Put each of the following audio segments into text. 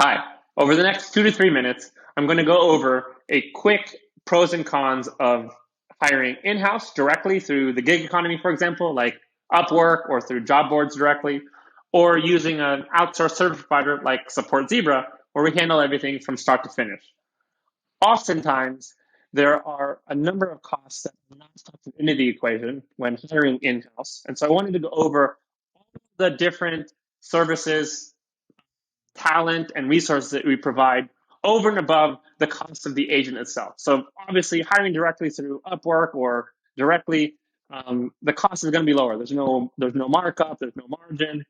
Hi. Over the next 2 to 3 minutes, I'm going to go over a quick pros and cons of hiring in-house directly through the gig economy, for example, like Upwork or through job boards directly, or using an outsourced service provider like SupportZebra, where we handle everything from start to finish. Oftentimes, there are a number of costs that are not factored into the equation when hiring in-house. And so I wanted to go over all the different services, talent, and resources that we provide over and above the cost of the agent itself. So obviously, hiring directly through Upwork or directly, the cost is going to be lower. There's no markup, there's no margin.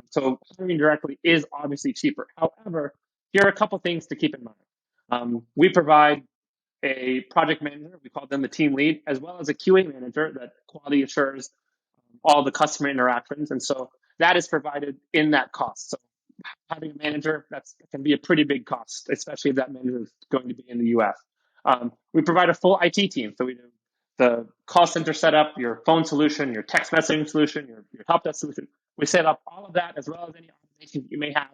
So hiring directly is obviously cheaper. However, here are a couple things to keep in mind. We provide a project manager, we call them the team lead, as well as a QA manager that quality assures all the customer interactions. And so that is provided in that cost. So having a manager, that can be a pretty big cost, especially if that manager is going to be in the US. We provide a full IT team. So we do the call center setup, your phone solution, your text messaging solution, your help desk solution. We set up all of that as well as any automation that you may have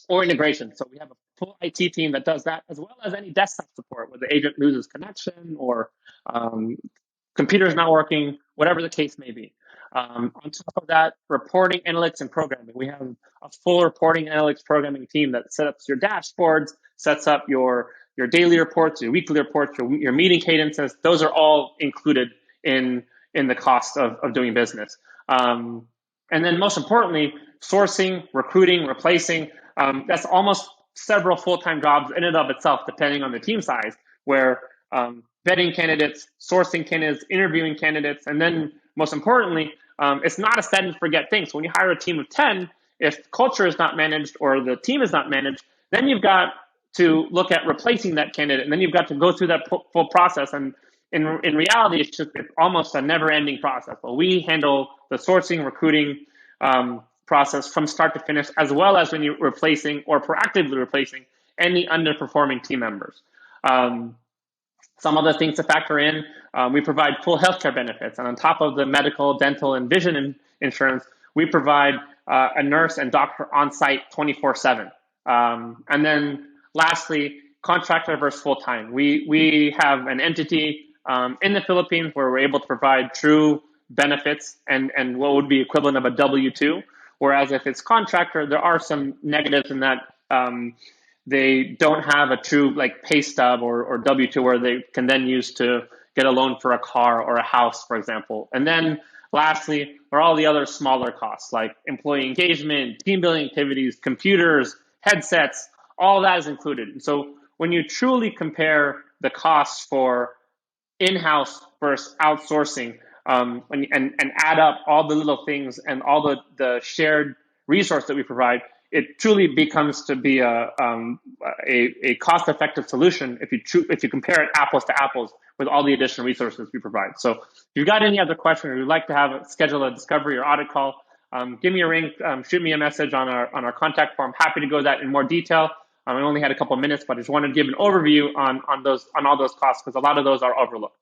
or integration. So we have a full IT team that does that, as well as any desktop support where the agent loses connection or computer's not working, whatever the case may be. On top of that, reporting, analytics, and programming. We have a full reporting analytics programming team that sets up your dashboards, sets up your daily reports, your weekly reports, your meeting cadences. Those are all included in the cost of doing business. And then most importantly, sourcing, recruiting, replacing. That's almost several full-time jobs in and of itself, depending on the team size, where vetting candidates, sourcing candidates, interviewing candidates, and then most importantly, it's not a set and forget thing. So when you hire a team of 10, if culture is not managed or the team is not managed, then you've got to look at replacing that candidate, and then you've got to go through that full process. And in reality, it's almost a never-ending process. But we handle the sourcing, recruiting process from start to finish, as well as when you're replacing or proactively replacing any underperforming team members. Some other things to factor in, we provide full healthcare benefits. And on top of the medical, dental, and vision insurance, we provide a nurse and doctor on site 24/7. And then lastly, contractor versus full-time. We have an entity in the Philippines where we're able to provide true benefits and what would be equivalent of a W-2. Whereas if it's contractor, there are some negatives in that they don't have a true like pay stub or W-2 where they can then use to get a loan for a car or a house, for example. And then lastly are all the other smaller costs like employee engagement, team building activities, computers, headsets, all that is included. And so when you truly compare the costs for in-house versus outsourcing, and add up all the little things and all the shared resource that we provide, it truly becomes to be a cost-effective solution if you compare it apples to apples with all the additional resources we provide. So if you've got any other questions or you'd like to schedule a discovery or audit call, give me a ring, shoot me a message on our contact form. Happy to go that in more detail. I only had a couple of minutes, but I just wanted to give an overview on all those costs because a lot of those are overlooked.